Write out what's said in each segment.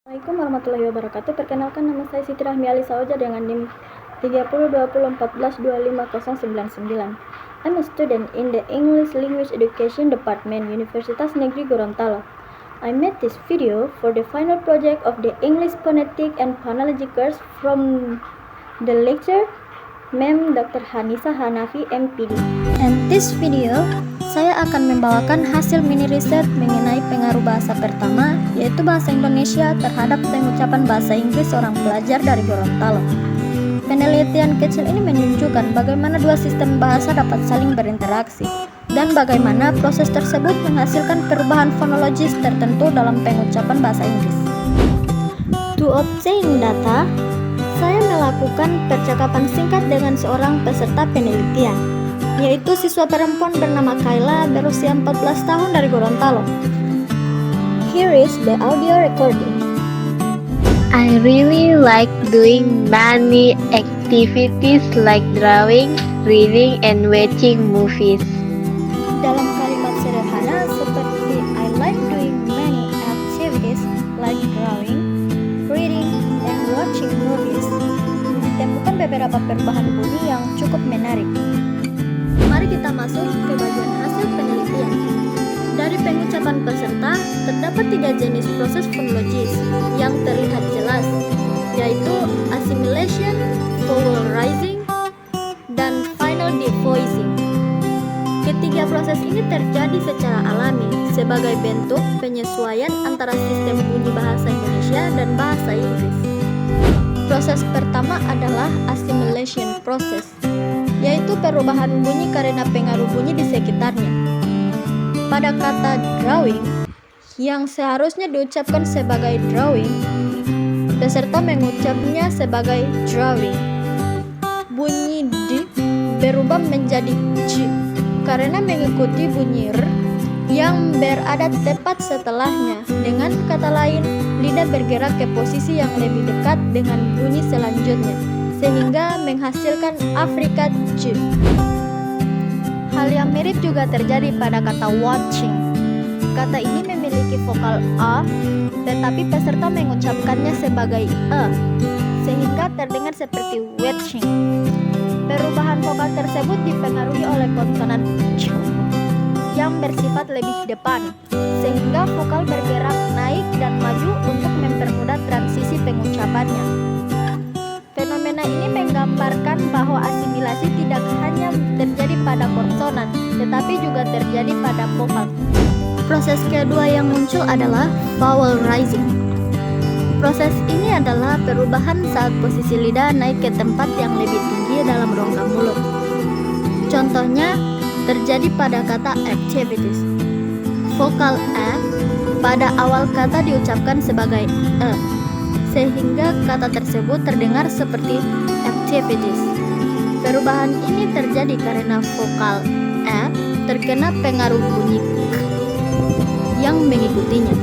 Assalamualaikum warahmatullahi wabarakatuh. Perkenalkan, nama saya Siti Rahmi Alisa Oja dengan NIM 3020142599. I'm a student in the English Language Education Department, Universitas Negeri Gorontalo. I made this video for the final project of the English Phonetic and Phonology course from the lecture Mem Dr. Hanisa Hanafi, MPD. And this video, saya akan membawakan hasil mini riset mengenai pengaruh bahasa pertama, yaitu bahasa Indonesia terhadap pengucapan bahasa Inggris seorang pelajar dari Gorontalo. Penelitian kecil ini menunjukkan bagaimana dua sistem bahasa dapat saling berinteraksi, dan bagaimana proses tersebut menghasilkan perubahan fonologis tertentu dalam pengucapan bahasa Inggris. To obtain data, saya melakukan percakapan singkat dengan seorang peserta penelitian, yaitu siswa perempuan bernama Kayla berusia 14 tahun dari Gorontalo. Here is the audio recording. I really like doing many activities like drawing, reading, and watching movies. Dalam kalimat sederhana seperti I like doing many activities like drawing, reading, and watching movies, ditemukan beberapa perubahan bunyi yang cukup menarik. Mari kita masuk ke bagian hasil penelitian. Dari pengucapan peserta, terdapat 3 jenis proses fonologis yang terlihat jelas, yaitu assimilation, vowel rising, dan final devoicing. Ketiga proses ini terjadi secara alami sebagai bentuk penyesuaian antara sistem bunyi bahasa Indonesia dan bahasa Inggris. Proses pertama adalah assimilation process, yaitu perubahan bunyi karena pengaruh bunyi di sekitarnya. Pada kata drawing, yang seharusnya diucapkan sebagai drawing, peserta mengucapnya sebagai drawing. Bunyi d berubah menjadi j karena mengikuti bunyi r yang berada tepat setelahnya. Dengan kata lain, lidah bergerak ke posisi yang lebih dekat dengan bunyi selanjutnya, sehingga menghasilkan afrikat j. Hal yang mirip juga terjadi pada kata watching. Kata ini memiliki vokal a, tetapi peserta mengucapkannya sebagai e, sehingga terdengar seperti watching. Perubahan vokal tersebut dipengaruhi oleh konsonan ch yang bersifat lebih depan, sehingga vokal bergerak naik dan maju untuk mempermudah transisi pengucapannya. Fenomena ini menggambarkan bahwa asimilasi tidak hanya terjadi pada konsonan, tetapi juga terjadi pada vokal. Proses kedua yang muncul adalah vowel rising. Proses ini adalah perubahan saat posisi lidah naik ke tempat yang lebih tinggi dalam rongga mulut. Contohnya terjadi pada kata activities. Vokal a pada awal kata diucapkan sebagai e, sehingga kata tersebut terdengar seperti activities. Perubahan ini terjadi karena vokal a terkena pengaruh bunyi k yang mengikutinya.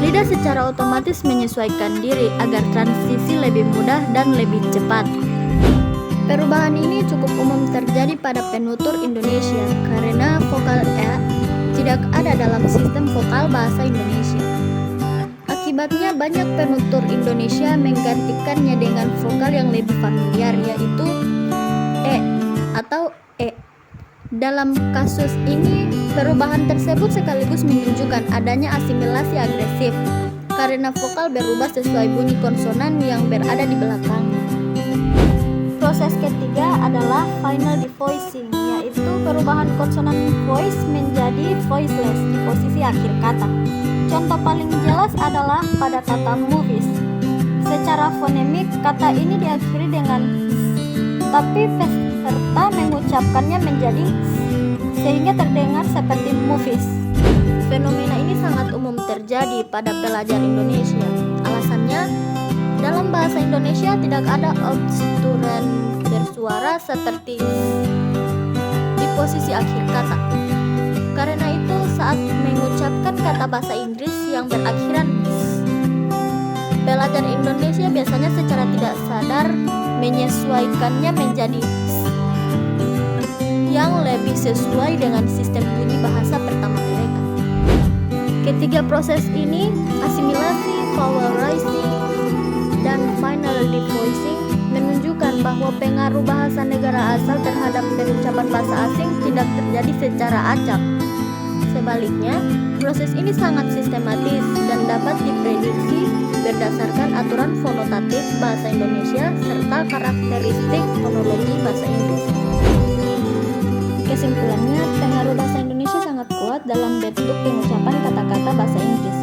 Lidah secara otomatis menyesuaikan diri agar transisi lebih mudah dan lebih cepat. Perubahan ini cukup umum terjadi pada penutur Indonesia karena vokal a tidak ada dalam sistem vokal bahasa Indonesia. Akibatnya banyak penutur Indonesia menggantikannya dengan vokal yang lebih familiar, yaitu e atau e. Dalam kasus ini, perubahan tersebut sekaligus menunjukkan adanya asimilasi agresif karena vokal berubah sesuai bunyi konsonan yang berada di belakangnya. Proses ketiga adalah final devoicing, yaitu perubahan konsonan voice menjadi voiceless di posisi akhir kata. Contoh paling jelas adalah pada kata movies. Secara fonemik, kata ini diakhiri dengan s, tapi peserta mengucapkannya menjadi s, sehingga terdengar seperti movies. Fenomena ini sangat umum terjadi pada pelajar Indonesia. Alasannya, dalam bahasa Indonesia tidak ada obstruen bersuara seperti s di posisi akhir kata. Karena itu, saat mengucapkan kata bahasa Inggris yang berakhiran s, pelajar Indonesia biasanya secara tidak sadar menyesuaikannya menjadi s yang lebih sesuai dengan sistem bunyi bahasa pertama mereka. Ketiga proses ini, asimilasi, pengaruh bahasa negara asal terhadap pengucapan bahasa asing tidak terjadi secara acak. Sebaliknya, proses ini sangat sistematis dan dapat diprediksi berdasarkan aturan fonotatif bahasa Indonesia serta karakteristik fonologi bahasa Inggris. Kesimpulannya, pengaruh bahasa Indonesia sangat kuat dalam bentuk pengucapan kata-kata bahasa Inggris.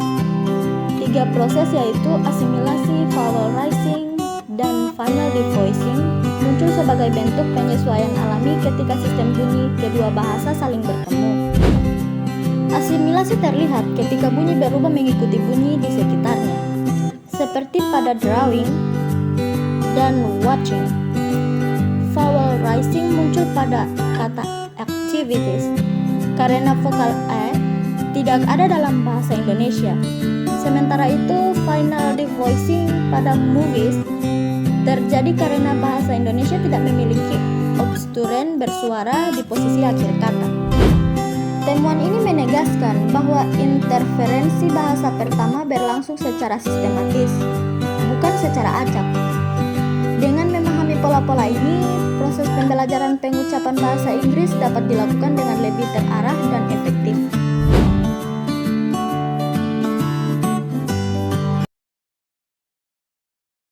3 proses yaitu asimilasi, vowel rising, dan final devoicing muncul sebagai bentuk penyesuaian alami ketika sistem bunyi kedua bahasa saling bertemu. Asimilasi terlihat ketika bunyi berubah mengikuti bunyi di sekitarnya, seperti pada drawing dan watching. Vowel rising muncul pada kata activities karena vokal E tidak ada dalam bahasa Indonesia. Sementara itu, final devoicing pada movies terjadi karena bahasa Indonesia tidak memiliki obsturen bersuara di posisi akhir kata. Temuan ini menegaskan bahwa interferensi bahasa pertama berlangsung secara sistematis, bukan secara acak. Dengan memahami pola-pola ini, proses pembelajaran pengucapan bahasa Inggris dapat dilakukan dengan lebih terarah dan efektif.